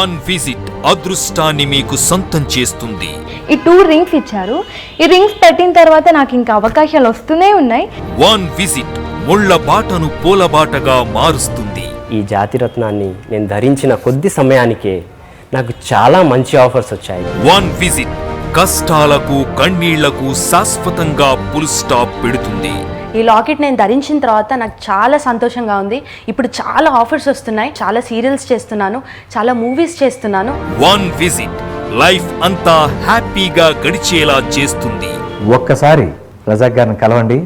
One visit అదృష్టాన్ని మీకు సొంతం చేస్తుంది. ఈ 2 రింగ్స్ ఇచ్చారు. ఈ రింగ్స్ పెట్టిన తర్వాత నాకు ఇంకా అవకాశాలు వస్తూనే ఉన్నాయి. వన్ విజిట్ ముళ్ళ బాటను పూలబాటగా మారుస్తుంది. ఈ జాతిరత్నాన్ని నేను ధరించిన కొద్ది సమయానికే నాకు చాలా మంచి ఆఫర్స్ వచ్చాయి. వన్ విజిట్ కష్టాలకు కన్నీళ్లకు శాశ్వతంగా ఫుల్ స్టాప్ పెడుతుంది. ఈ లాకెట్ నేను ధరించిన తర్వాత నాకు చాలా సంతోషంగా ఉంది. ఇప్పుడు చాలా ఆఫర్స్ వస్తున్నాయి. చాలా సీరియల్స్ చేస్తున్నాను, చాలా మూవీస్ చేస్తున్నాను. వన్ విజిట్ లైఫ్ అంతా హ్యాపీగా గడిచేలా చేస్తుంది. ఒక్కసారి రజాక్ గారిని కలవండి,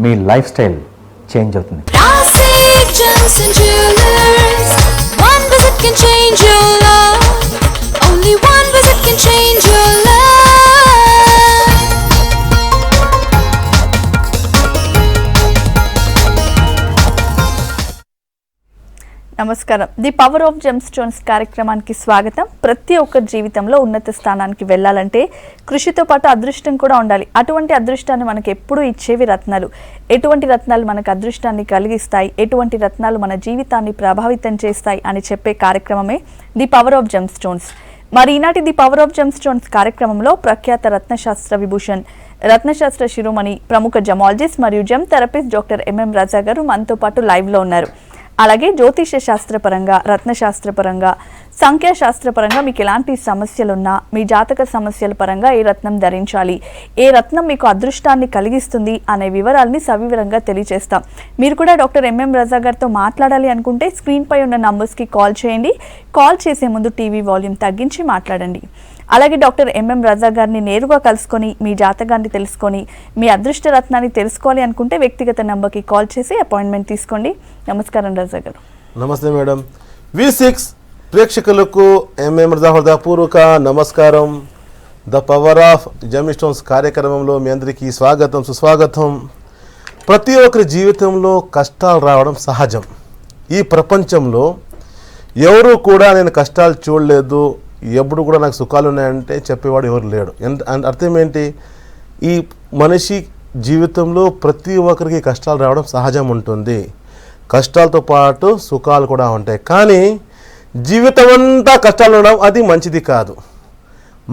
మీ లైఫ్ స్టైల్ చేంజ్ అవుతుంది. నమస్కారం. The power of gem stones కార్యక్రమానికి స్వాగతం. ప్రతి ఒక్కరి జీవితంలో ఉన్నత స్థానానికి వెళ్ళాలంటే కృషితో పాటు అదృష్టం కూడా ఉండాలి. అటువంటి అదృష్టాన్ని మనకు ఎప్పుడూ ఇచ్చేవి రత్నాలు. ఎటువంటి రత్నాలు మనకు అదృష్టాన్ని కలిగిస్తాయి, ఎటువంటి రత్నాలు మన జీవితాన్ని ప్రభావితం చేస్తాయి అని చెప్పే కార్యక్రమమే the power of gem stones. మరి ఈనాటి the power of gem stones కార్యక్రమంలో ప్రఖ్యాత రత్నశాస్త్ర విభూషణ్, రత్నశాస్త్ర శిరోమణి, ప్రముఖ జమాలజిస్ట్ మరియు జెమ్ థెరపిస్ట్ డాక్టర్ ఎంఎం రాజా గారు మనతో పాటు లైవ్లో ఉన్నారు. అలాగే జ్యోతిష శాస్త్రపరంగా, రత్నశాస్త్రపరంగా, సంఖ్యాశాస్త్రపరంగా మీకు ఎలాంటి సమస్యలున్నా, మీ జాతక సమస్యల పరంగా ఏ రత్నం ధరించాలి, ఏ రత్నం మీకు అదృష్టాన్ని కలిగిస్తుంది అనే వివరాలని సవివరంగా తెలియజేస్తాం. మీరు కూడా డాక్టర్ ఎంఎం రాజా గారితో మాట్లాడాలి అనుకుంటే స్క్రీన్పై ఉన్న నంబర్స్కి కాల్ చేయండి. కాల్ చేసే ముందు టీవీ వాల్యూమ్ తగ్గించి మాట్లాడండి. అలాగే డాక్టర్ ఎంఎం రాజా గారిని నేరుగా కలుసుకొని మీ జాతకాన్ని తెలుసుకొని మీ అదృష్ట రత్నాన్ని తెలుసుకోవాలి అనుకుంటే వ్యక్తిగత నంబర్కి కాల్ చేసి అపాయింట్మెంట్ తీసుకోండి. నమస్కారం రాజా గారు. నమస్తే మేడం. V6 ప్రేక్షకులకు ఎంఎం రాజా హృదయపూర్వక నమస్కారం. The power of gem stones కార్యక్రమంలో మీ అందరికీ స్వాగతం, సుస్వాగతం. ప్రతి ఒక్కరి జీవితంలో కష్టాలు రావడం సహజం. ఈ ప్రపంచంలో ఎవరు కూడా నేను కష్టాలు చూడలేదు, ఎప్పుడు కూడా నాకు సుఖాలు ఉన్నాయంటే చెప్పేవాడు ఎవరు లేడు. అర్థం ఏంటి? ఈ మనిషి జీవితంలో ప్రతి ఒక్కరికి కష్టాలు రావడం సహజం ఉంటుంది. కష్టాలతో పాటు సుఖాలు కూడా ఉంటాయి. కానీ జీవితం అంతా కష్టాలు ఉండడం అది మంచిది కాదు.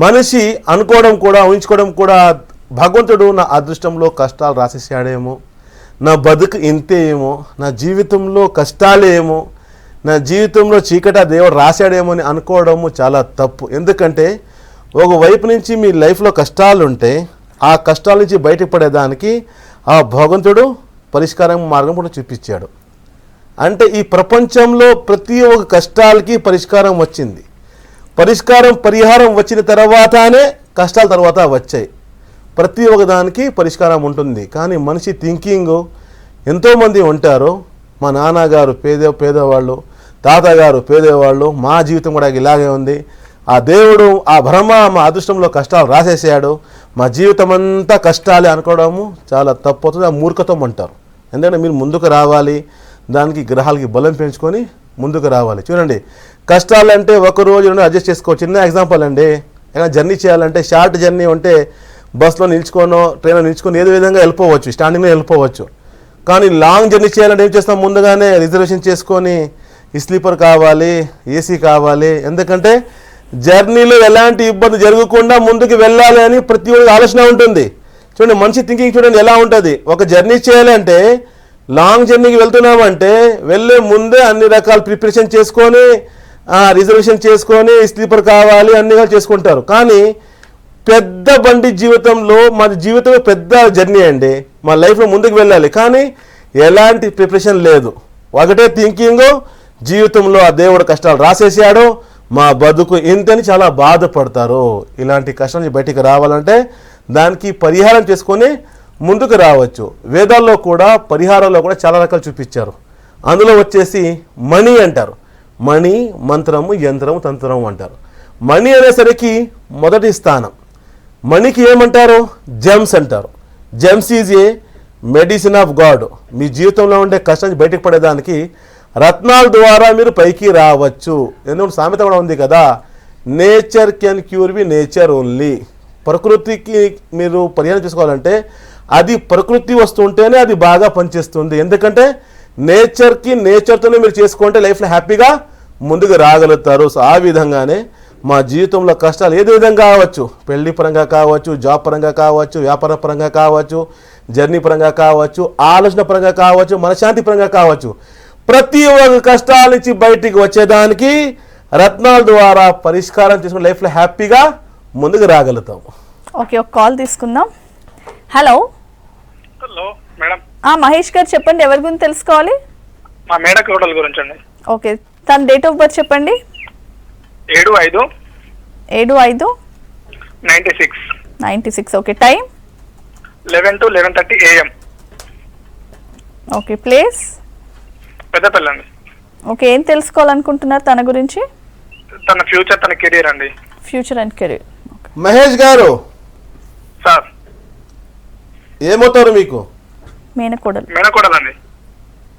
మనిషి అనుకోవడం కూడా, ఊహించుకోవడం కూడా, భగవంతుడు నా అదృష్టంలో కష్టాలు రాసేసాడేమో, నా బతుకు ఇంతే ఏమో, నా జీవితంలో కష్టాలేమో, నా జీవితంలో చీకట దేవుడు రాశాడేమో అని అనుకోవడము చాలా తప్పు. ఎందుకంటే ఒకవైపు నుంచి మీ లైఫ్లో కష్టాలు ఉంటే ఆ కష్టాల నుంచి బయటపడేదానికి ఆ భగవంతుడు పరిష్కారం మార్గం కూడా చూపించాడు. అంటే ఈ ప్రపంచంలో ప్రతి ఒక్క కష్టాలకి పరిష్కారం వచ్చింది. పరిహారం వచ్చిన తర్వాతనే కష్టాల తర్వాత వచ్చాయి. ప్రతి ఒక్క దానికి పరిష్కారం ఉంటుంది. కానీ మనిషి థింకింగ్, ఎంతోమంది ఉంటారు, మా నాన్నగారు పేదవాళ్ళు, తాతగారు పేదవాళ్ళు, మా జీవితం కూడా ఇలాగే ఉంది, ఆ దేవుడు ఆ బ్రహ్మ మా అదృష్టంలో కష్టాలు రాసేసాడు, మా జీవితం అంతా కష్టాలే అనుకోవడము చాలా తప్పు అవుతుంది. ఆ మూర్ఖత్వం అంటారు. ఎందుకంటే మీరు ముందుకు రావాలి, దానికి గ్రహాలకి బలం పెంచుకొని ముందుకు రావాలి. చూడండి, కష్టాలంటే ఒక రోజు అడ్జస్ట్ చేసుకోవచ్చు. చిన్న ఎగ్జాంపుల్ అండి, ఏదైనా జర్నీ చేయాలంటే షార్ట్ జర్నీ ఉంటే బస్సులో నిల్చుకోనో ట్రైన్లో నిల్చుకొని ఏదో విధంగా వెళ్ళిపోవచ్చు, స్టాండింగ్లో వెళ్ళిపోవచ్చు. కానీ లాంగ్ జర్నీ చేయాలంటే ఏం చేస్తాం, ముందుగానే రిజర్వేషన్ చేసుకొని ఈ స్లీపర్ కావాలి, ఏసీ కావాలి. ఎందుకంటే జర్నీలో ఎలాంటి ఇబ్బంది జరగకుండా ముందుకు వెళ్ళాలి అని ప్రతి ఒక్క ఆలోచన ఉంటుంది. చూడండి, మనిషి థింకింగ్ చూడండి ఎలా ఉంటుంది. ఒక జర్నీ చేయాలంటే, లాంగ్ జర్నీకి వెళ్తున్నామంటే వెళ్ళే ముందే అన్ని రకాల ప్రిపరేషన్ చేసుకొని, రిజర్వేషన్ చేసుకొని, స్లీపర్ కావాలి అన్ని చేసుకుంటారు. కానీ పెద్ద బండి జీవితంలో, మా జీవితం పెద్ద జర్నీ అండి, మా లైఫ్లో ముందుకు వెళ్ళాలి, కానీ ఎలాంటి ప్రిపరేషన్ లేదు. ఒకటే థింకింగ్, జీవితంలో ఆ దేవుడు కష్టాలు రాసేసాడు, మా బతుకు ఇంతని చాలా బాధపడతారు. ఇలాంటి కష్టం నుంచి బయటికి రావాలంటే దానికి పరిహారం చేసుకొని ముందుకు రావచ్చు. వేదాల్లో కూడా పరిహారంలో కూడా చాలా రకాలు చూపించారు. అందులో వచ్చేసి మణి అంటారు. మణి, మంత్రము, యంత్రము, తంత్రము అంటారు. మణి అనేసరికి మొదటి స్థానం. మణికి ఏమంటారు? జెమ్స్ అంటారు. Gems is a medicine of God. మీ జీవితంలో ఉండే కష్టాన్ని బయటకు పడేదానికి రత్నాల ద్వారా మీరు పైకి రావచ్చు. ఎందుకంటే సామెత కూడా ఉంది కదా, nature can cure be nature only. ప్రకృతికి మీరు పరిహారం చేసుకోవాలంటే అది ప్రకృతి వస్తుంటేనే అది బాగా పనిచేస్తుంది. ఎందుకంటే నేచర్తోనే మీరు చేసుకుంటే లైఫ్లో హ్యాపీగా ముందుకు రాగలుగుతారు. సో ఆ విధంగానే మా జీవితంలో కష్టాలు ఏదో విధంగా కావచ్చు, పెళ్లి పరంగా కావచ్చు, జాబ్ పరంగా కావచ్చు, వ్యాపార పరంగా కావచ్చు, జర్నీ పరంగా కావచ్చు, ఆలోచన పరంగా కావచ్చు, మనశ్శాంతి పరంగా కావచ్చు, ప్రతి ఒక్క కష్టాల నుంచి బయటికి వచ్చేదానికి రత్నాల ద్వారా పరిష్కారం చేసుకుని లైఫ్లో హ్యాపీగా ముందుకు రాగలుగుతాం. ఓకే, ఒక కాల్ తీసుకుందాం. Hello hello madam. Mahesh garu చెప్పండి, ఎవరి గురించి తెలుసుకోవాలి? మా మేడ కోడల గురించి అండి. ఓకే, తన డేట్ ఆఫ్ బర్త్ చెప్పండి. 7/5/96. Okay, time 11 to 11:30 AM. Okay, place Peddapalli అండి. ఓకే, ఏం తెలుసుకోవాలనుకుంటున్నారు తన గురించి? తన ఫ్యూచర్, తన కెరీర్ అండి. Future and career. మహేష్ గారు సార్, ఏమవుతారు మీకు? మేనకోడలండి.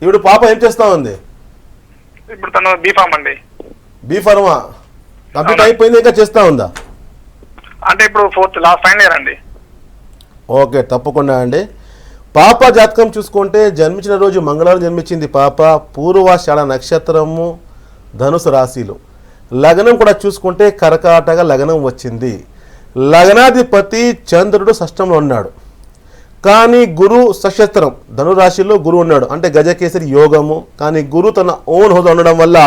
ఇప్పుడు పాప ఏం చేస్తా ఉంది? ఇప్పుడు తను బీఫామ్ అండి. బీఫార్మా కంప్లీట్ అయిపోయింది, ఇంకా చేస్తా ఉందా? అంటే ఇప్పుడు లాస్ట్ ఫైనల్ ఇయర్ అండి. ఓకే, తప్పకుండా అండి. పాప జాతకం చూసుకుంటే జన్మించిన రోజు మంగళవారం జన్మించింది పాప. పూర్వాషాఢ నక్షత్రము, ధనుసు రాశిలో. లగ్నం కూడా చూసుకుంటే కర్కాటక లగ్నం వచ్చింది. లగ్నాధిపతి చంద్రుడు షష్టంలో ఉన్నాడు, కానీ గురు సక్షత్రం ధనురాశిలో గురువు ఉన్నాడు, అంటే గజకేసరి యోగము. కానీ గురు తన ఓన్ హోదా ఉండడం వల్ల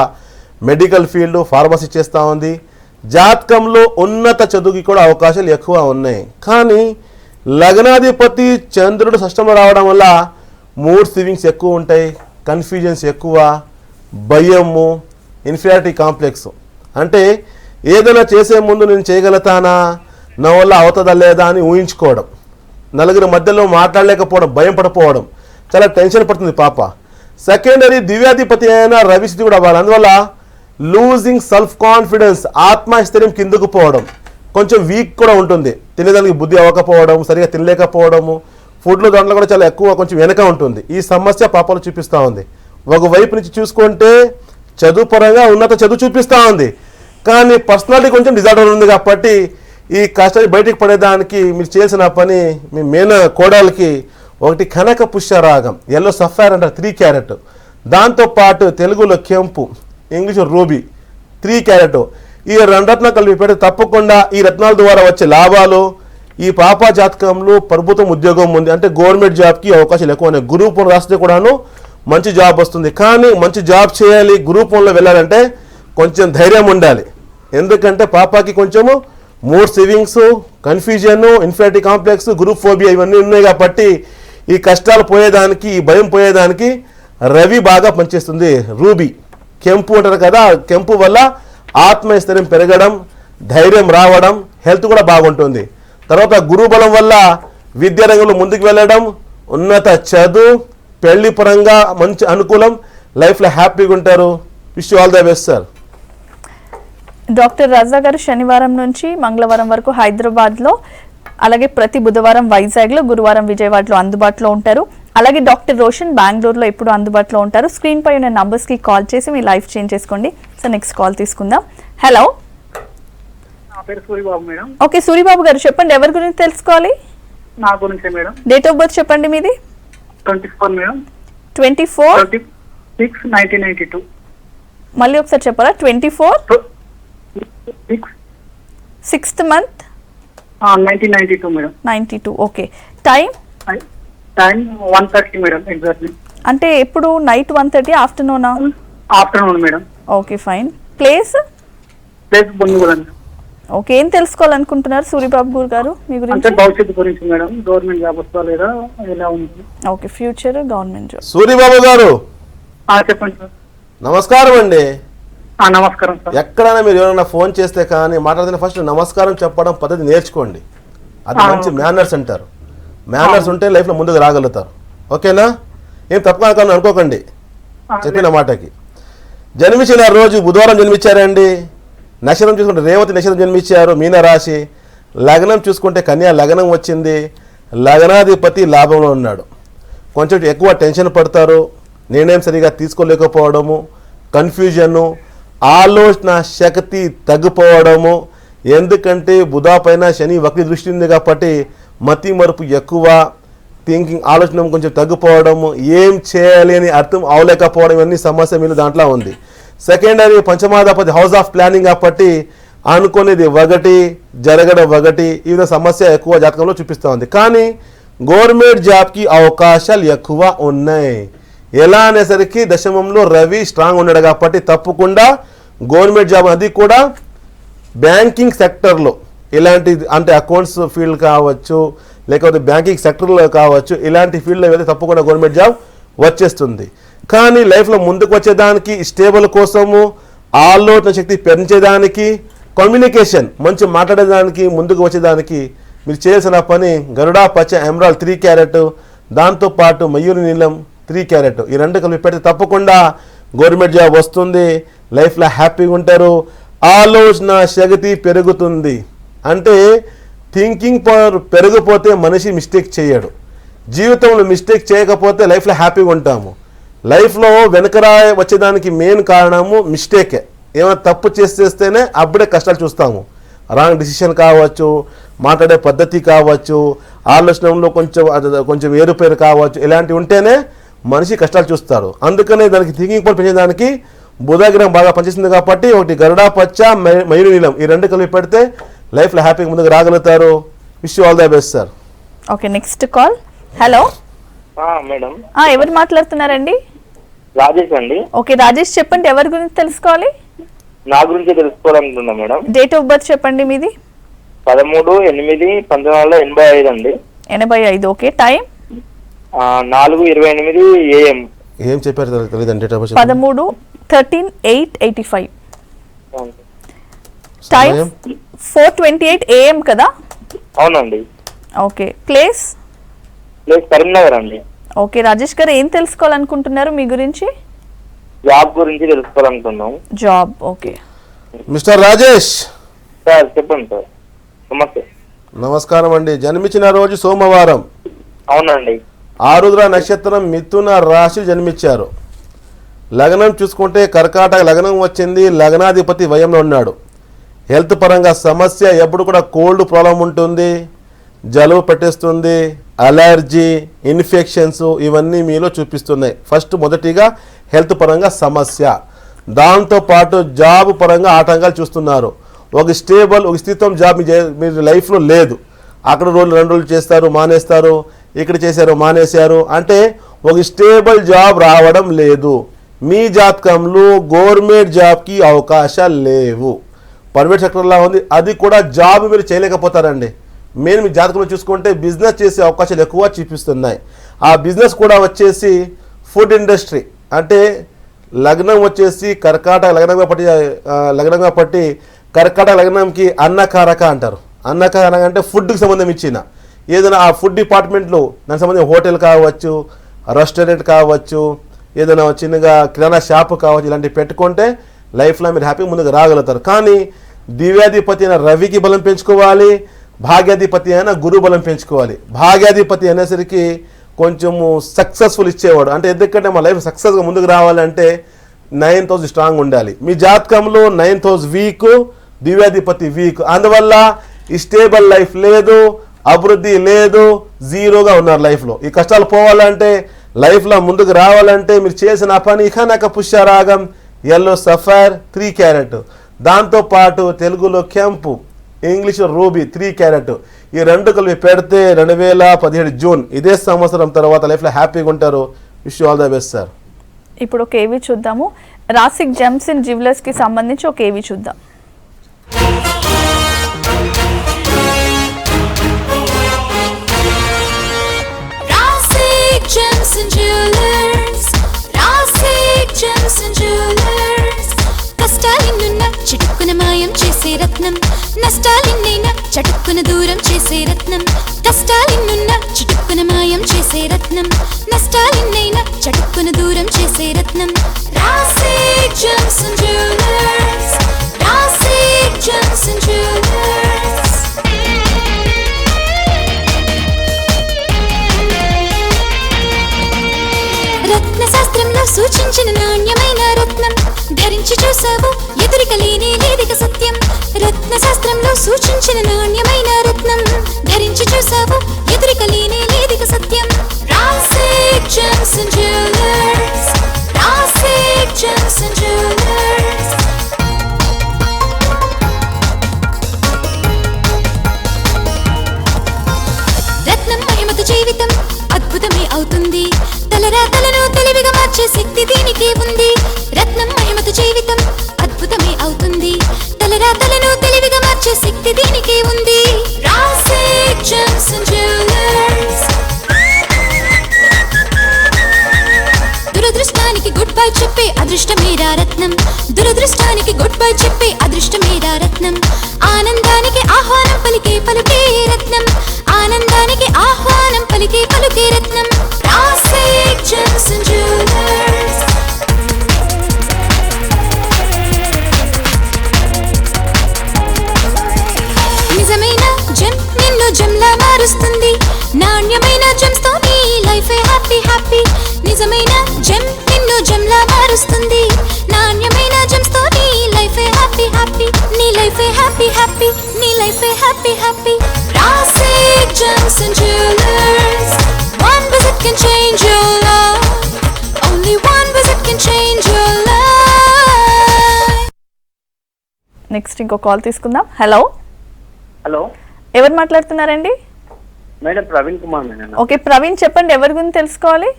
మెడికల్ ఫీల్డ్, ఫార్మసీ చేస్తూ ఉంది. జాతకంలో ఉన్నత చదువుకి కూడా అవకాశాలు ఎక్కువ ఉన్నాయి. కానీ లగ్నాధిపతి చంద్రుడు షష్టంలో రావడం వల్ల మూడ్ స్వింగ్స్ ఎక్కువ ఉంటాయి, కన్ఫ్యూజన్స్ ఎక్కువ, భయము, ఇన్ఫీరియారిటీ కాంప్లెక్స్. అంటే ఏదైనా చేసే ముందు నేను చేయగలుగుతానా, నా వల్ల అవుతుందా లేదా అని ఊహించుకోవడం, నలుగురి మధ్యలో మాట్లాడలేకపోవడం, భయం పడిపోవడం, చాలా టెన్షన్ పడుతుంది పాప. సెకండరీ దివ్యాధిపతి అయినా రవిస్థితి కూడా అవ్వాలి. అందువల్ల లూజింగ్ సెల్ఫ్ కాన్ఫిడెన్స్, ఆత్మస్థైర్యం కిందకు పోవడం, కొంచెం వీక్ కూడా ఉంటుంది. తినేదానికి బుద్ధి అవ్వకపోవడం, సరిగా తినలేకపోవడము, ఫుడ్లో దాంట్లో కూడా చాలా ఎక్కువ కొంచెం వెనక ఉంటుంది. ఈ సమస్య పాపలో చూపిస్తూ ఉంది. ఒకవైపు నుంచి చూసుకుంటే చదువు పరంగా ఉన్నత చదువు చూపిస్తూ ఉంది, కానీ పర్సనాలిటీ కొంచెం డిజార్డర్ ఉంది. కాబట్టి ఈ కష్టాన్ని బయటికి పడేదానికి మీరు చేసిన పని, మీ మేన కోడలకి ఒకటి కనక పుష్యరాగం, ఎల్లో సఫైర్ అంటారు 3 క్యారెట్, దాంతోపాటు తెలుగులో కెంపు, ఇంగ్లీష్ రూబీ 3 క్యారెట్, ఈ 2 రత్నాలు కలిపి పెడితే తప్పకుండా ఈ రత్నాల ద్వారా వచ్చే లాభాలు. ఈ పాప జాతకంలో ప్రభుత్వం ఉద్యోగం ఉంది, అంటే గవర్నమెంట్ జాబ్కి అవకాశాలు ఎక్కువ ఉన్నాయి. గ్రూప్ 1 రాస్తే కూడాను మంచి జాబ్ వస్తుంది. కానీ మంచి జాబ్ చేయాలి, గ్రూప్ 1లో వెళ్ళాలంటే కొంచెం ధైర్యం ఉండాలి. ఎందుకంటే పాపకి కొంచెము mood swings, confusion, inferiority complex, group phobia ఇవన్నీ ఉన్నాయి. కాబట్టి ఈ కష్టాలు పోయేదానికి, ఈ భయం పోయేదానికి రవి బాగా పనిచేస్తుంది. రూబీ కెంపు అంటారు కదా, కెంపు వల్ల ఆత్మస్థైర్యం పెరగడం, ధైర్యం రావడం, హెల్త్ కూడా బాగుంటుంది. తర్వాత గురు బలం వల్ల విద్యారంగంలో ముందుకు వెళ్ళడం, ఉన్నత చదువు, పెళ్లి పరంగా మంచి అనుకూలం, లైఫ్లో హ్యాపీగా ఉంటారు. Wish you all the best sir. Doctor Raza garu శనివారం నుంచి మంగళవారం వరకు హైదరాబాద్లో, అలాగే ప్రతి బుధవారం వైజాగ్లో, గురువారం విజయవాడలో అందుబాటులో ఉంటారు. అలాగే డాక్టర్ రోషన్ బెంగళూరులో ఎప్పుడు అందుబాటులో ఉంటారు. స్క్రీన్ పై ఉన్న నంబర్స్కి కాల్ చేసి మీ లైఫ్ చేంజ్ చేసుకోండి. సో నెక్స్ట్ కాల్ తీసుకుందాం. హలో, నా పేరు సూరిబాబు మేడం. ఓకే, సూరిబాబు గారు చెప్పండి, ఎవరి గురించి తెలుసుకోవాలి? నా గురించే మేడం. డేట్ ఆఫ్ బర్త్ చెప్పండి మీది. 24 మేడం. 24 6 1992. మళ్ళీ ఒకసారి చెప్పారా? 24 6th month 1992 madam. 92. Okay, time 1:30 madam exactly. అంటే ఎప్పుడు నైట్ 1:30 ఆఫ్టర్నూనా? Afternoon madam. Okay, fine. Place Bonnugudem. Okay, ఏం తెలుసుకోవాలనుకుంటున్నారు సూరిబాబు గారు మీ అంటే గురించి? భవిష్యత్తు గురించి మేడం, గవర్నమెంట్ జాబ్ వస్తా లేదా, ఎలా ఉంది? Okay, future government job. Suribabu గారు చెప్పండి సార్. నమస్కారం అండి. నమస్కారం సార్. ఎక్కడైనా మీరు ఎవరైనా ఫోన్ చేస్తే కానీ మాట్లాడితే ఫస్ట్ నమస్కారం చెప్పడం పద్ధతి నేర్చుకోండి. అది మంచి మేనర్స్ అంటారు. మేనర్స్ ఉంటే లైఫ్లో ముందుకు రాగలుగుతారు. ఓకేనా? ఏం తప్పకుండా అనుకోకండి చెప్పిన మాటకి. జన్మించిన రోజు బుధవారం జన్మించారండి. నక్షత్రం చూసుకుంటే రేవతి నక్షత్రం జన్మించారు, మీనరాశి. లగ్నం చూసుకుంటే కన్యా లగ్నం వచ్చింది. లగ్నాధిపతి లాభంలో ఉన్నాడు. కొంచెం ఎక్కువ టెన్షన్ పడతారు, నిర్ణయం సరిగా తీసుకోలేకపోవడము, కన్ఫ్యూజను, ఆలోచన శక్తి తగ్గిపోవడము. ఎందుకంటే బుధ పైన శని వక్రి దృష్టి ఉంది కాబట్టి మతి మరుపు ఎక్కువ, థింకింగ్ ఆలోచన కొంచెం తగ్గిపోవడము, ఏం చేయాలి అని అర్థం అవలేకపోవడం, ఇవన్నీ సమస్య మీరు దాంట్లో ఉంది. సెకండరీ పంచమాధిపతి హౌస్ ఆఫ్ ప్లానింగ్ కాబట్టి అనుకునేది ఒకటి జరగడం ఒకటి ఈ విధంగా సమస్య ఎక్కువ జాతకంలో చూపిస్తూ ఉంది. కానీ గవర్నమెంట్ జాబ్కి అవకాశాలు ఎక్కువ ఉన్నాయి. ఎలా అనేసరికి దశమంలో రవి స్ట్రాంగ్ ఉన్నాడు కాబట్టి తప్పకుండా గవర్నమెంట్ జాబ్, అది కూడా బ్యాంకింగ్ సెక్టర్లో ఇలాంటి అంటే అకౌంట్స్ ఫీల్డ్ కావచ్చు, లేకపోతే బ్యాంకింగ్ సెక్టర్లో కావచ్చు, ఇలాంటి ఫీల్డ్లో వెళ్తే తప్పకుండా గవర్నమెంట్ జాబ్ వచ్చేస్తుంది. కానీ లైఫ్లో ముందుకు వచ్చేదానికి, స్టేబుల్ కోసము, ఆలోచన శక్తి పెంచేదానికి, కమ్యూనికేషన్ మంచి మాట్లాడేదానికి, ముందుకు వచ్చేదానికి మీరు చేయాల్సిన పని గరుడా పచ్చ ఎమరాల్డ్ 3 క్యారెట్, దాంతోపాటు మయూరి నీలం 3 క్యారెట్, ఈ రెండు కలిపి పెడితే తప్పకుండా గవర్నమెంట్ జాబ్ వస్తుంది. లైఫ్లో హ్యాపీగా ఉంటారు. ఆలోచన శక్తి పెరుగుతుంది. అంటే థింకింగ్ పవర్ పెరిగిపోతే మనిషి మిస్టేక్ చేయడు. జీవితంలో మిస్టేక్ చేయకపోతే లైఫ్లో హ్యాపీగా ఉంటాము. లైఫ్లో వెనకరా వచ్చేదానికి మెయిన్ కారణము మిస్టేకే. ఏమైనా తప్పు చేస్తేనే అప్పుడే కష్టాలు చూస్తాము. రాంగ్ డిసిషన్ కావచ్చు, మాట్లాడే పద్ధతి కావచ్చు, ఆలోచనలో కొంచెం ఏరుపేరు కావచ్చు, ఇలాంటివి ఉంటేనే మనిషి కష్టాలు చూస్తాడు. అందుకనే దానికి థింకింగ్ పవర్ పెంచేదానికి బుధగ్రహం బాగా పనిచేస్తుంది కాబట్టి ఒకటి గరుడా పచ్చ, మయూరి నీలం, ఈ రెండు కలిపి పెడితే లైఫ్లో హ్యాపీగా ముందుకు రాగలుగుతారు. Wish you all the best sir. Okay, next call. Hello madam, ఎవరు మాట్లాడుతున్నారండి? రాజేష్ అండి. ఓకే రాజేష్, చెప్పండి ఎవరి గురించి తెలుసుకోవాలి? నా గురించి తెలుసుకోవాలనుకున్నా మేడం. డేట్ ఆఫ్ బర్త్ చెప్పండి మీది. 13/8/1985 అండి. 85. Okay, time 4:28 AM. ఏం చెప్పారు తెలియదండి. Date of birth 13/8/85. Time 4:28 AM కదా? అవునండి. ఓకే, ప్లేస్ కరీంనగర్ అండి. ఓకే రాజేష్ గారు, ఏం తెలుసుకోవాలనుకుంటున్నారు మీ గురించి? జాబ్ గురించి తెలుసుకోవాలనుకున్నాం. Job. Okay mister Rajesh sir, చెప్పండి సార్. నమస్తే. నమస్కారం అండి. జన్మించిన రోజు సోమవారం. అవునండి. ఆరుద్ర నక్షత్రం, మిథున రాశి జన్మించారు. లగ్నం చూసుకుంటే కర్కాటక లగ్నం వచ్చింది. లగ్నాధిపతి వయంలో ఉన్నాడు. హెల్త్ పరంగా సమస్య, ఎప్పుడు కూడా కోల్డ్ ప్రాబ్లం ఉంటుంది, జలుబు పెట్టేస్తుంది, అలర్జీ, ఇన్ఫెక్షన్స్ ఇవన్నీ మీలో చూపిస్తున్నాయి. మొదటిగా హెల్త్ పరంగా సమస్య, దాంతోపాటు జాబ్ పరంగా ఆటంకాలు చూస్తున్నారు. ఒక స్టేబుల్, ఒక స్థితం జాబ్ మీరు లైఫ్లో లేదు. అక్కడ 2 రోజులు చేస్తారు, మానేస్తారు, ఇక్కడ చేశారు, మానేశారు, అంటే ఒక స్టేబుల్ జాబ్ రావడం లేదు. మీ జాతకంలో గవర్నమెంట్ జాబ్కి అవకాశాలు లేవు. ప్రైవేట్ సెక్టర్లా ఉంది, అది కూడా జాబ్ మీరు చేయలేకపోతారండి. మెయిన్ మీ జాతకంలో చూసుకుంటే బిజినెస్ చేసే అవకాశాలు ఎక్కువ చూపిస్తున్నాయి. ఆ బిజినెస్ కూడా వచ్చేసి ఫుడ్ ఇండస్ట్రీ, అంటే లగ్నం వచ్చేసి కర్కాటక లగ్నంగా పట్టి కర్కాటక లగ్నంకి అన్నకారక అంటారు. అన్నకారక అంటే ఫుడ్కి సంబంధం ఇచ్చిన ఏదైనా ఆ ఫుడ్ డిపార్ట్మెంట్లో దానికి సంబంధించిన హోటల్ కావచ్చు, రెస్టారెంట్ కావచ్చు, ఏదైనా చిన్నగా కిరాణా షాప్ కావచ్చు, ఇలాంటివి పెట్టుకుంటే లైఫ్లో మీరు హ్యాపీగా ముందుకు రాగలుగుతారు. కానీ దివ్యాధిపతి అయిన రవికి బలం పెంచుకోవాలి, భాగ్యాధిపతి అయిన గురు బలం పెంచుకోవాలి. భాగ్యాధిపతి అనేసరికి కొంచెము సక్సెస్ఫుల్ ఇచ్చేవాడు. అంటే ఎందుకంటే మా లైఫ్ సక్సెస్గా ముందుకు రావాలంటే 9th హౌస్ స్ట్రాంగ్ ఉండాలి. మీ జాతకంలో 9th హౌస్ వీక్, దివ్యాధిపతి వీక్, అందువల్ల ఈ స్టేబుల్ లైఫ్ లేదు, అభివృద్ధి లేదు, జీరోగా ఉన్నారు లైఫ్లో. ఈ కష్టాలు పోవాలంటే, లైఫ్లో ముందుకు రావాలంటే మీరు చేసిన పని ఇఖనక పుష్యరాగం, ఎల్లో సఫైర్ 3 క్యారెట్, దాంతోపాటు తెలుగులో కెంపు, ఇంగ్లీష్లో రూబీ 3 క్యారెట్, ఈ రెండు కలిపి పెడితే 2017 జూన్ ఇదే సంవత్సరం తర్వాత లైఫ్లో హ్యాపీగా ఉంటారు. Wish you all the best sir. ఇప్పుడు ఒక ఏవి చూద్దాము. రాసిక్ జెమ్స్ అండ్ జ్యువెలర్స్కి సంబంధించి ఒక ఏవి చూద్దాం. చటుక్కున మాయం చేసే రత్నం, నష్టాలిన్నైనా చటుక్కున దూరం చేసే రత్నం. కష్టాలిన్నున్న చటుక్కున మాయం చేసే రత్నం, నష్టాలిన్నైనా చటుక్కున దూరం చేసే రత్నం. Rasik gems and jewellers, Rasik gems and jewellers. రత్న శాస్త్రంలో సూచించిన నాణ్యమైన రత్నం, ధరించి చూసావు ఎదురిక లేనే లేదిక సత్యం. రత్న శాస్త్రంలో సూచించిన నాణ్యమైన రత్నం, ధరించి చూసావు ఎదురిక లేనే లేదిక సత్యం. Rasik gems and jewellers, Rasik gems and jewellers. జీవితం అద్భుతమే అవుతుంది తలరాతలను తెలివిగా మార్చే శక్తి దీనికే ఉంది రత్నం మహిమతో జీవితం అద్భుతమే అవుతుంది తలరాతలను తెలివిగా మార్చే శక్తి దీనికే ఉంది రాసిక్ జెమ్స్ అండ్ జ్యువెలర్స్ దురదృష్టానికి గుడ్ బై చెప్పే అదృష్టమేరా రత్నం దురదృష్టానికి గుడ్ బై చెప్పే అదృష్టమేరా రత్నం ఆనందానికి ఆహ్వానం పలికే పలుకే రత్నం ఆనందానికి ఆహ్వానం పలికే పలుకే రత్నం రాసిక్ జెమ్స్ అండ్ జ్యువెలర్స్ నిజమైన జెమ్ నిన్ను జెమ్లా మారుస్తుంది నాణ్యమైన జెమ్స్ తో నీ లైఫ్ హ్యాపీ హ్యాపీ నిజమైన జెమ్ నిన్ను జెమ్లా మారుస్తుంది నాణ్యమైన జెమ్స్ తో నీ లైఫ్ హ్యాపీ హ్యాపీ నీ లైఫ్ హ్యాపీ హ్యాపీ నీ life happy happy Rasik gems and jewellers one visit can change your life only one visit can change your life next ఇంకో కాల్ తీసుకుందాం. హలో హలో ఎవరు మాట్లాడుతున్నారండి? Madam Praveen Kumar madam. Okay Praveen చెప్పండి, ఎవరి గురించి తెలుసుకోవాలి?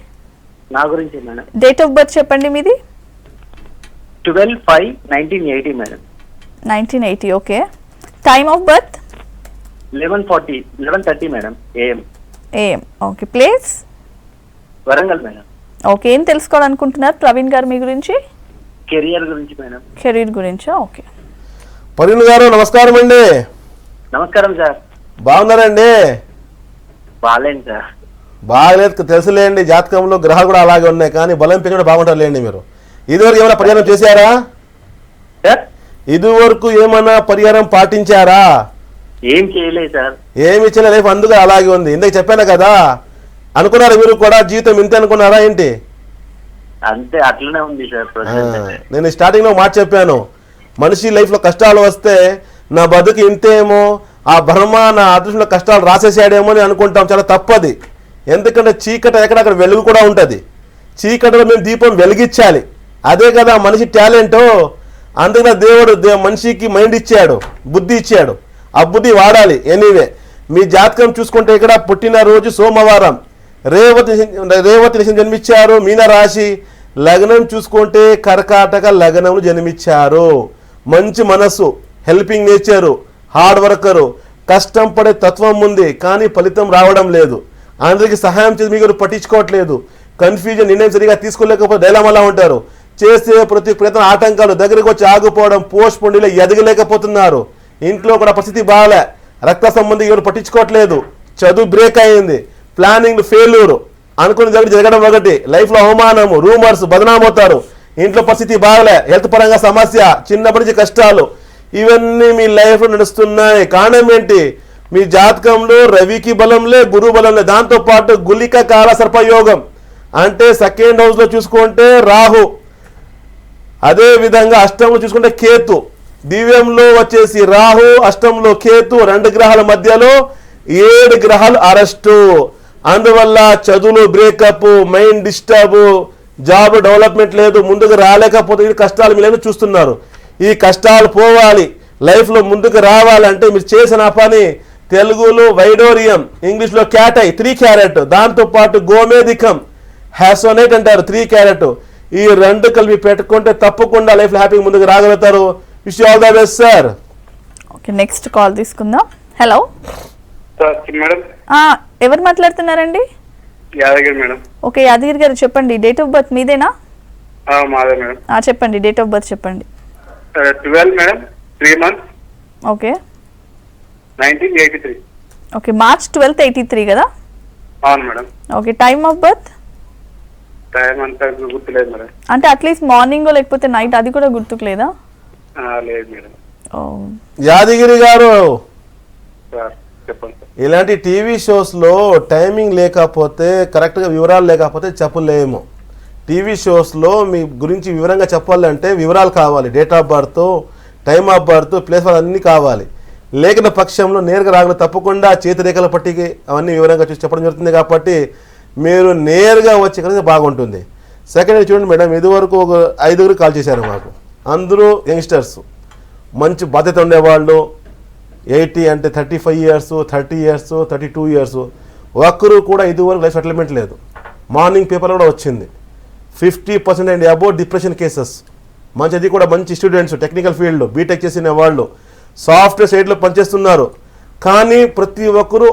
నా గురించి మేడం. డేట్ ఆఫ్ బర్త్ చెప్పండి మీది. 12/5/1980 madam. 1980. Okay. Time of birth 11:30 madam AM. Okay. Place Warangal madam. Okay. ఏం తెలుసుకోవాలనుకుంటున్నారు ప్రవీణ్ గారు మీ గురించి? కెరియర్ గురించి మేడం. కెరీర్ గురించా? ఓకే. ప్రవీణ్ గారు నమస్కారం అండి. నమస్కారం సార్. బాగున్నారండి? బాగాలేండి సార్. బాగలేదు తెలుసులేండి, జాతకంలో గ్రహాలు కూడా అలాగే ఉన్నాయి, కానీ బలం పెంచడం బాగుంటారులేండి. మీరు ఇదివరకు ఏమైనా పరిహారం చేశారా? ఇదివరకు ఏమైనా పరిహారం పాటించారా? ఏం చేయలేదు సార్. ఏమి చేయలేదు, లైఫ్ అందుకే అలాగే ఉంది. ఇందాక చెప్పాను కదా, అనుకున్నారా మీరు కూడా జీవితం ఇంతే అనుకున్నారా ఏంటి? అంతే, అట్లనే ఉంది సార్. నేను స్టార్టింగ్ లో మాట చెప్పాను, మనిషి లైఫ్ లో కష్టాలు వస్తే నా బతుకు ఇంతేమో, ఆ బ్రహ్మ నా అదృష్టంలో కష్టాలు రాసేసాడేమో అని అనుకుంటాం. చాలా తప్పది. ఎందుకంటే చీకటి ఎక్కడక్కడ వెలుగు కూడా ఉంటుంది. చీకటిలో మేము దీపం వెలిగించాలి. అదే కదా మనిషి టాలెంట్. అందుకనే దేవుడు మనిషికి మైండ్ ఇచ్చాడు, బుద్ధి ఇచ్చాడు. ఆ బుద్ధి వాడాలి. ఎనీవే మీ జాతకం చూసుకుంటే ఇక్కడ పుట్టినరోజు సోమవారం, రేవతి నిశం జన్మించారు, మీనరాశి. లగ్నం చూసుకుంటే కర్కాటక లగ్నం జన్మించారు. మంచి మనసు, హెల్పింగ్ నేచరు, హార్డ్ వర్కరు, కష్టం పడే తత్వం ఉంది, కానీ ఫలితం రావడం లేదు. అందరికి సహాయం చేసి మీరు పట్టించుకోవట్లేదు. కన్ఫ్యూజన్, నిర్ణయం సరిగా తీసుకోలేకపోతే డైలామాలా ఉంటారు. చేసే ప్రతి ప్రయత్నం ఆటంకాలు, దగ్గరికి వచ్చి ఆగిపోవడం, పోస్ట్ పొండిలో ఎదగలేకపోతున్నారు. ఇంట్లో కూడా పరిస్థితి బాగాలే, రక్త సంబంధి ఎవరు పట్టించుకోవట్లేదు, చదువు బ్రేక్ అయింది, ప్లానింగ్ ఫెయిల్యూర్, అనుకున్న దగ్గర జరగడం ఒకటి, లైఫ్లో అవమానము, రూమర్స్, బదనామవుతారు. ఇంట్లో పరిస్థితి బాగాలే, హెల్త్ పరంగా సమస్య, చిన్నప్పటి నుంచి కష్టాలు, ఇవన్నీ మీ లైఫ్లో నడుస్తున్నాయి. కారణం ఏంటి? మీ జాతకంలో రవికి బలంలే, గురు బలంలే, దాంతోపాటు గులిక కాల సర్పయోగం అంటే సెకండ్ హౌస్లో చూసుకుంటే రాహు, అదే విధంగా అష్టంలో చూసుకుంటే కేతు. దివ్యంలో వచ్చేసి రాహు, అష్టంలో కేతు, 2 గ్రహాల మధ్యలో 7 గ్రహాలు అరెస్టు. అందువల్ల చదువులు breakup, mind disturb, job development లేదు, ముందుకు రాలేకపోతే ఈ కష్టాలు మీరు చూస్తున్నారు. ఈ కష్టాలు పోవాలి, లైఫ్లో ముందుకు రావాలంటే మీరు చేసిన పని తెలుగులో వైడోరియం, ఇంగ్లీష్లో క్యాటై 3 క్యారెట్, దాంతోపాటు గోమేధికం, హ్యాసోనేట్ అంటారు 3 క్యారెట్. ఈ 2 కలిపి పెట్టుకుంటే తప్పకుండా లైఫ్లో హ్యాపీగా ముందుకు రాగలుగుతారు. Wish all the best sir. Okay. Next call తీసుకుందాం. Hello madam. ఎవరు మాట్లాడుతున్నారండి? యాదగిరి మేడం. ఓకే యాదగిరి గారు చెప్పండి, డేట్ ఆఫ్ బర్త్ మీదేనా? మాదే మేడం. చెప్పండి, డేట్ ఆఫ్ బర్త్ చెప్పండి. 12 madam 3 months. Okay. 1983. Okay. March 12th 83 కదా? అవును madam. Okay. Time of birth? Time అంతా గుర్తులేదు మేడం. అంటే అట్లీస్ట్ మార్నింగ్ లేకపోతే నైట్, అది కూడా గుర్తుకు లేదా? లేదు మేడం. యాదగిరి గారు చెప్పండి. ఇలాంటి టీవీ షోస్లో టైమింగ్ లేకపోతే, కరెక్ట్గా వివరాలు లేకపోతే చెప్పలేము. టీవీ షోస్లో మీ గురించి వివరంగా చెప్పాలంటే వివరాలు కావాలి, date of birth, time of birth, place అన్నీ కావాలి. లేఖన పక్షంలో నేరుగా రాగల తప్పకుండా చేతిరేఖల పట్టికి అవన్నీ వివరంగా చూసి చెప్పడం జరుగుతుంది. కాబట్టి మీరు నేరుగా వచ్చి కలిసి బాగుంటుంది. సెకండ్ చూడండి మేడం, ఇదివరకు ఒక 5గురు కాల్ చేశారు మాకు. అందరూ యంగ్స్టర్స్, మంచి బాధ్యత ఉండేవాళ్ళు. 80 అంటే 35 years, 30 years, 32 years. ఒక్కరు కూడా ఇదివరకు లైఫ్ సెటిల్మెంట్ లేదు. మార్నింగ్ పేపర్లో కూడా వచ్చింది 50% అండ్ అబౌట్ డిప్రెషన్ కేసెస్. మంచిది కూడా మంచి స్టూడెంట్స్, టెక్నికల్ ఫీల్డ్ బీటెక్ చేసిన వాళ్ళు సాఫ్ట్వేర్ సైడ్లో పనిచేస్తున్నారు. కానీ ప్రతి ఒక్కరు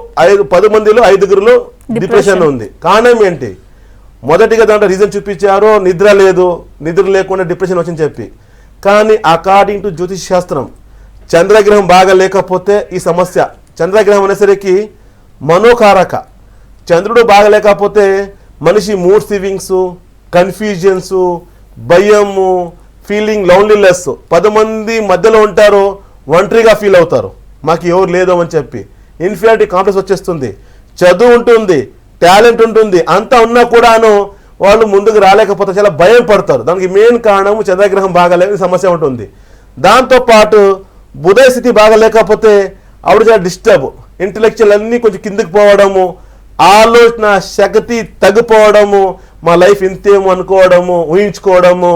10 మందిలో 5 డిప్రెషన్ ఉంది. కారణం ఏంటి? మొదటిగా దాంట్లో రీజన్ చూపించారు, నిద్ర లేదు, నిద్ర లేకుండా డిప్రెషన్ వచ్చిందని చెప్పి. కానీ అకార్డింగ్ టు జ్యోతిష్ శాస్త్రం చంద్రగ్రహం బాగా లేకపోతే ఈ సమస్య. చంద్రగ్రహం అనేసరికి మనోకారక. చంద్రుడు బాగా లేకపోతే మనిషి మూడ్ స్వింగ్స్, కన్ఫ్యూజన్స్, భయము, ఫీలింగ్ లోన్లీనెస్. 10 మంది మధ్యలో ఉంటారు, ఒంటరిగా ఫీల్ అవుతారు, మాకు ఎవరు లేదో అని చెప్పి. ఇన్ఫీరియారిటీ కాంప్లెక్స్ వచ్చేస్తుంది. చదువు ఉంటుంది, టాలెంట్ ఉంటుంది, అంతా ఉన్నా కూడాను వాళ్ళు ముందుకు రాలేకపోతే చాలా భయం పడతారు. దానికి మెయిన్ కారణం చంద్రగ్రహం బాగాలేని సమస్య ఉంటుంది. దాంతోపాటు బుధ స్థితి బాగా లేకపోతే ఆవిడ చాలా డిస్టర్బ్, ఇంటలెక్చువల్ అన్నీ కొంచెం కిందకి పోవడము, ఆలోచన శక్తి తగ్గిపోవడము, మా లైఫ్ ఇంతేమో అనుకోవడము, ఊహించుకోవడము.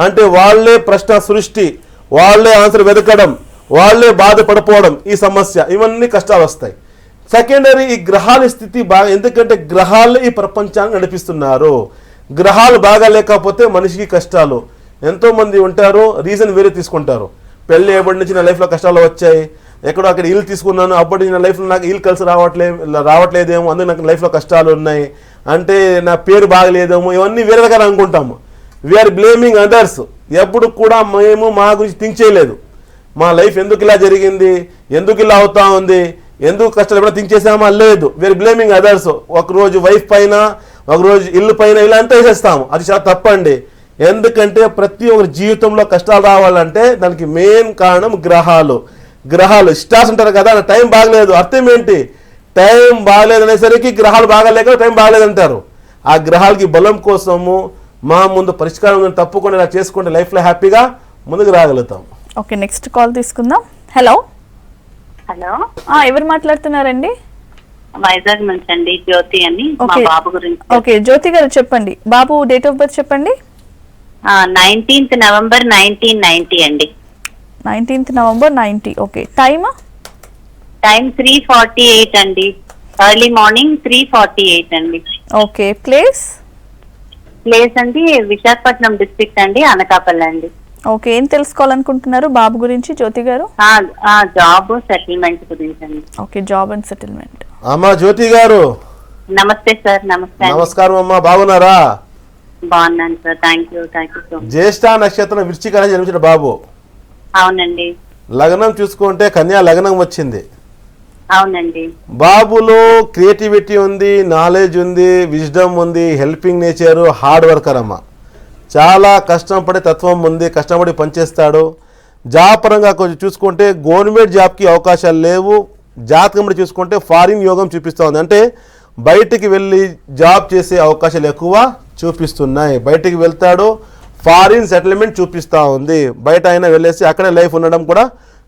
అంటే వాళ్ళే ప్రశ్న సృష్టి, వాళ్ళే ఆన్సర్ వెతకడం, వాళ్ళే బాధపడిపోవడం, ఈ సమస్య, ఇవన్నీ కష్టాలు వస్తాయి. సెకండరీ ఈ గ్రహాల స్థితి బాగా, ఎందుకంటే గ్రహాలు ఈ ప్రపంచాన్ని నడిపిస్తున్నారు. గ్రహాలు బాగా లేకపోతే మనిషికి కష్టాలు. ఎంతోమంది ఉంటారు, రీజన్ వేరే తీసుకుంటారు. పెళ్ళి అప్పటి నుంచి నా లైఫ్లో కష్టాలు వచ్చాయి, ఎక్కడో అక్కడ ఇల్లు తీసుకున్నాను, అప్పటి నుంచి నా లైఫ్లో నాకు ఇల్లు కలిసి రావట్లేదేమో, అందుకు నాకు లైఫ్లో కష్టాలు ఉన్నాయి, అంటే నా పేరు బాగలేదేమో, ఇవన్నీ వేరే రకాలు అనుకుంటాము. We're blaming others. ఎప్పుడు కూడా మేము మా గురించి థింక్ చేయలేదు. మా లైఫ్ ఎందుకు ఇలా జరిగింది, ఎందుకు ఇలా అవుతా ఉంది, ఎందుకు కష్టాలు ఎప్పుడైనా థింక్ చేసామా? లేదు. We're blaming others. ఒకరోజు వైఫ్ పైన, ఒకరోజు ఇల్లు పైన, ఇలా అంతా వేసేస్తాము. అది చాలా తప్పండి. ఎందుకంటే ప్రతి ఒక్కరి జీవితంలో కష్టాలు రావాలంటే దానికి మెయిన్ కారణం గ్రహాలు. స్టార్స్ అంటారు కదా, టైం బాగలేదు. అర్థం ఏంటి? టైం బాగలేదు అనేసరికి గ్రహాలు బాగాలేక టైం బాగలేదంటారు. ఆ గ్రహాలకి బలం కోసము మా ముందు పరిష్కారం ఉందని తప్పకుండా ఇలా చేసుకుంటే లైఫ్లో హ్యాపీగా ముందుకు రాగలుగుతాం. ఓకే, నెక్స్ట్ కాల్ తీసుకుందాం. హలో. హలో, ఎవరు మాట్లాడుతున్నారండి? వైజాగ్ నుంచి అండి, జ్యోతి అని. మా బాబు గురించి. ఓకే జ్యోతి గారు చెప్పండి. బాబు డేట్ ఆఫ్ బర్త్ చెప్పండి. 19th November 1990 అండి. 19th November 90. ఓకే, టైమ్ 3:48 అండి. ఎర్లీ మార్నింగ్ 3:48 అండి. ఓకే, ప్లేస్ అండి విశాఖపట్నం డిస్ట్రిక్ట్ అండి, అనకాపల్లి అండి. ఓకే, ఏం తెలుసుకోవాలనుకుంటున్నారు బాబు గురించి జ్యోతి గారు? జాబ్ సెటిల్మెంట్ గురించి అండి. Okay, job and settlement. అమ్మా జ్యోతి గారు నమస్తే సార్. నమస్కారం అమ్మా, బాగున్నారా? బాగున్నాను sir, thank you so much. జ్యేష్ఠ నక్షత్రం వృశ్చిక రాశి జన్మించిన బాబు. అవునండి. లగ్నం చూసుకుంటే కన్యా లగ్నం వచ్చింది. అవునండి. బాబులో క్రియేటివిటీ ఉంది, నాలెడ్జ్ ఉంది, విజ్డమ్ ఉంది, హెల్పింగ్ నేచర్, హార్డ్ వర్కర్ అమ్మ. చాలా కష్టపడే తత్వం ఉంది, కష్టపడి పనిచేస్తాడు. జాబ్ పరంగా కొంచెం చూసుకుంటే గవర్నమెంట్ జాబ్కి అవకాశాలు లేవు. జాతకం బట్టి చూసుకుంటే ఫారిన్ యోగం చూపిస్తూ ఉంది, అంటే బయటికి వెళ్ళి జాబ్ చేసే అవకాశాలు ఎక్కువ చూపిస్తున్నాయి. బయటికి వెళ్తాడు, ఫారిన్ సెటిల్మెంట్ చూపిస్తూ ఉంది, బయట అయినా వెళ్ళేసి అక్కడే లైఫ్ ఉండడం కూడా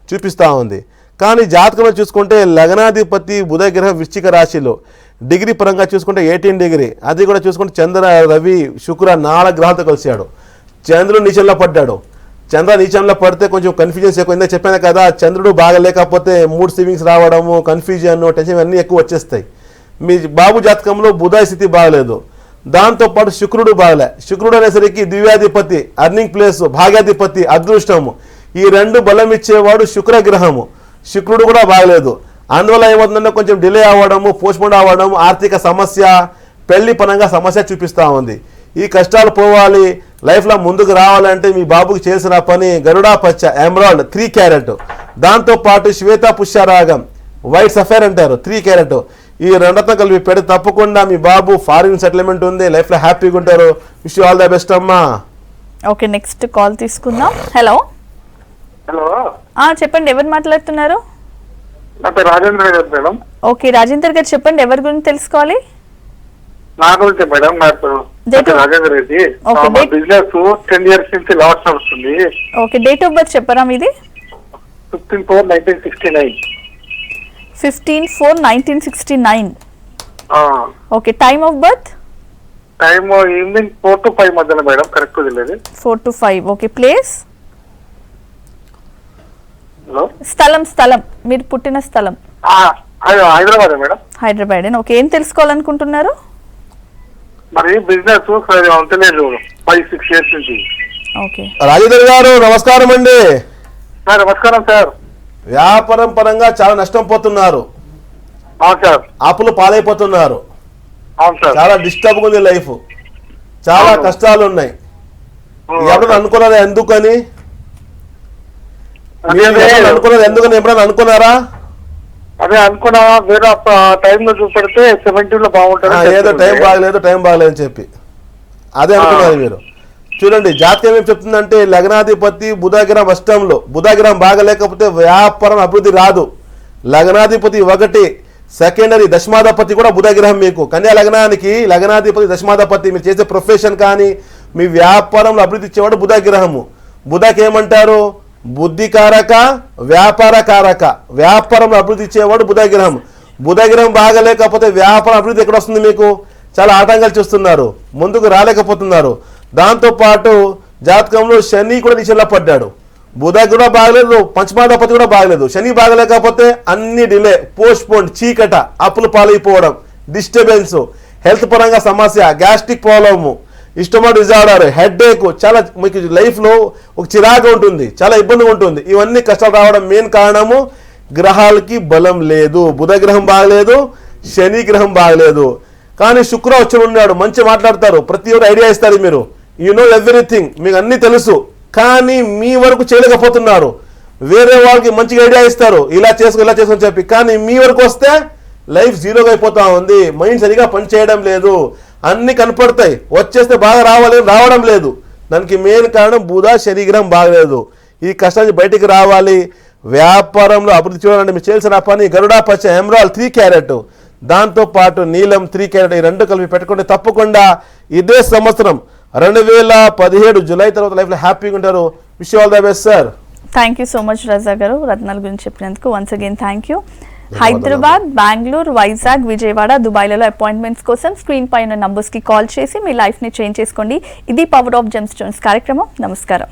చూపిస్తూ ఉంది. కానీ జాతకంలో చూసుకుంటే లగ్నాధిపతి బుధ గ్రహం వృశ్చిక రాశిలో, డిగ్రీ పరంగా చూసుకుంటే 18 డిగ్రీ, అది కూడా చూసుకుంటే చంద్ర, రవి, శుక్ర 4 గ్రహాలతో కలిశాడు. చంద్రుడు నీచంలో పడ్డాడు. చంద్ర నీచంలో పడితే కొంచెం కన్ఫ్యూజన్స్ ఎక్కువ. ఇందాక చెప్పాను కదా, చంద్రుడు బాగా లేకపోతే మూడ్ స్వింగ్స్ రావడము, కన్ఫ్యూజన్, టెన్షన్ అన్నీ ఎక్కువ వచ్చేస్తాయి. మీ బాబు జాతకంలో బుధ స్థితి బాగలేదు, దాంతోపాటు శుక్రుడు బాగలే. శుక్రుడు అనేసరికి దివ్యాధిపతి, అర్నింగ్ ప్లేస్, భాగ్యాధిపతి, అదృష్టము, ఈ 2 బలం ఇచ్చేవాడు శుక్రగ్రహము. శుక్రుడు కూడా బాగలేదు. అందువల్ల ఏమవుతుందంటే కొంచెం డిలే అవ్వడము, పోస్ట్పోన్ అవ్వడము, ఆర్థిక సమస్య, పెళ్లి పరంగా సమస్య చూపిస్తూ ఉంది. ఈ కష్టాలు పోవాలి, లైఫ్లో ముందుకు రావాలంటే మీ బాబుకి చేసిన పని గరుడా పచ్చ, ఎమరాల్డ్ 3 క్యారెట్, దాంతోపాటు శ్వేత పుష్యరాగం, వైట్ సఫైర్ అంటారు 3 క్యారెట్, ఈ 2 కలిపి పెడితే తప్పకుండా మీ బాబు ఫారిన్ సెటిల్మెంట్ ఉంది, లైఫ్లో హ్యాపీగా ఉంటారు. Wish you all the best అమ్మా. ఓకే, నెక్స్ట్ కాల్ తీసుకుందాం. హలో. హలో, చెప్పండి, ఎవరు మాట్లాడుతున్నారు? నా పేరు రాజేంద్ర గారు మేడం. ఓకే, రాజేందర్ గారు చెప్పండి, ఎవరి గురించి తెలుసుకోవాలి? నా గురించి మేడం, నా పేరు రాజేంద్ర రెడ్డి. బిజినెస్ 10 years నుంచి లాస్ వస్తుంది. ఓకే, డేట్ ఆఫ్ బర్త్ చెప్పరా మీది? 15/4/1969. 15/4/1969. Okay, time of birth? Time evening 4 to 5 మధ్యలో మేడం, కరెక్ట్ తెలియదు. 4 to 5. Okay, place? హలో. స్థలం మీరు పుట్టిన స్థలం? హైదరాబాద్ మేడం. హైదరాబాద్. ఓకే, ఏం తెలుసుకోవాలనుకుంటున్నారు? మరి బిజినెస్ అంతలేదు 5-6 years నుంచి. ఓకే, రాజేందర్ గారు నమస్కారం అండి. నమస్కారం సార్. వ్యాపారం పరంగా చాలా నష్టం పోతున్నారు. అవును సార్. అప్పులు పాలైపోతున్నారు. అవును సార్. చాలా డిస్టర్బ్ ఉంది లైఫ్, చాలా కష్టాలు ఉన్నాయి. ఎవరైనా అనుకున్నారా ఎందుకని? అనుకున్నారు ఎందుకని ఎప్పుడైనా అనుకున్నారా? అదే అనుకున్నా, వేరే టైంలో చూపెడితే 70 బాగుంటుంది. ఏదో టైం బాగలేదు అని చెప్పి అదే అనుకున్నారు మీరు. చూడండి, జాతకం ఏం చెప్తుందంటే లగ్నాధిపతి బుధగ్రహం అష్టంలో. బుధగ్రహం బాగలేకపోతే వ్యాపారం అభివృద్ధి రాదు. లగ్నాధిపతి 1, సెకండరీ దశమాధిపతి కూడా బుధగ్రహం. మీకు కన్యా లగ్నానికి లగ్నాధిపతి దశమాధిపతి. మీరు చేసే ప్రొఫెషన్ కానీ మీ వ్యాపారంలో అభివృద్ధి ఇచ్చేవాడు బుధగ్రహము. బుధకి ఏమంటారు? బుద్ధికారక, వ్యాపారకారక. వ్యాపారంలో అభివృద్ధి ఇచ్చేవాడు బుధగ్రహం. బుధగ్రహం బాగలేకపోతే వ్యాపారం అభివృద్ధి ఎక్కడ వస్తుంది? మీకు చాలా ఆటంకాలు చూస్తున్నారు, ముందుకు రాలేకపోతున్నారు. దాంతోపాటు జాతకంలో శని కూడా నిషేధంలో పడ్డాడు. బుధ కూడా బాగలేదు, పంచమాధిపతి కూడా బాగలేదు. శని బాగలేకపోతే అన్ని డిలే, పోస్ట్ పోన్, చీకట, అప్పులు పాలైపోవడం, డిస్టర్బెన్స్, హెల్త్ పరంగా సమస్య, గ్యాస్ట్రిక్ ప్రాబ్లము, ఇస్టమక్ డిజార్డర్, హెడేక్, చాలా మీకు లైఫ్లో ఒక చిరాకు ఉంటుంది, చాలా ఇబ్బందిగా ఉంటుంది. ఇవన్నీ కష్టాలు రావడం మెయిన్ కారణము గ్రహాలకి బలం లేదు. బుధ గ్రహం బాగలేదు, శని గ్రహం బాగలేదు. కానీ శుక్ర వచ్చి ఉన్నాడు, మంచి మాట్లాడతారు, ప్రతి ఒక్కరు ఐడియా ఇస్తారు. మీరు నో ఎవ్రీథింగ్, మీకు అన్నీ తెలుసు, కానీ మీ వరకు చేయలేకపోతున్నారు. వేరే వాళ్ళకి మంచిగా ఐడియా ఇస్తారు, ఇలా చేసుకొని చెప్పి, కానీ మీ వరకు వస్తే లైఫ్ జీరోగా అయిపోతా ఉంది. మైండ్ సరిగా పనిచేయడం లేదు, అన్ని కనపడతాయి, వచ్చేస్తే బాగా రావడం లేదు. దానికి మెయిన్ కారణం బుధ శని గ్రహం బాగలేదు. ఈ కష్టాన్ని బయటికి రావాలి, వ్యాపారంలో అభివృద్ధి చూడాలంటే మీరు చేయాల్సిన పని గరుడా పచ్చ ఎమరాల్ 3 క్యారెట్, దాంతోపాటు నీలం 3 క్యారెట్, ఈ 2 కలిపి పెట్టుకుంటే తప్పకుండా ఇదే సంవత్సరం 2017 జూలై తర్వాత లైఫ్లో హ్యాపీగా ఉంటారు. Wish you all the best sir. Thank you so much Raza garu, రత్నాల గురించి చెప్పినందుకు. Once again thank you. Hyderabad, Bengaluru, Vizag, Vijayawada, దుబాయ్లలో అపాయింట్మెంట్స్ కోసం స్క్రీన్ పై ఉన్న నంబర్స్కి కాల్ చేసి మీ లైఫ్ని చేంజ్ చేసుకోండి. ఇది పవర్ ఆఫ్ జెమ్ స్టోన్స్ కార్యక్రమం. నమస్కారం.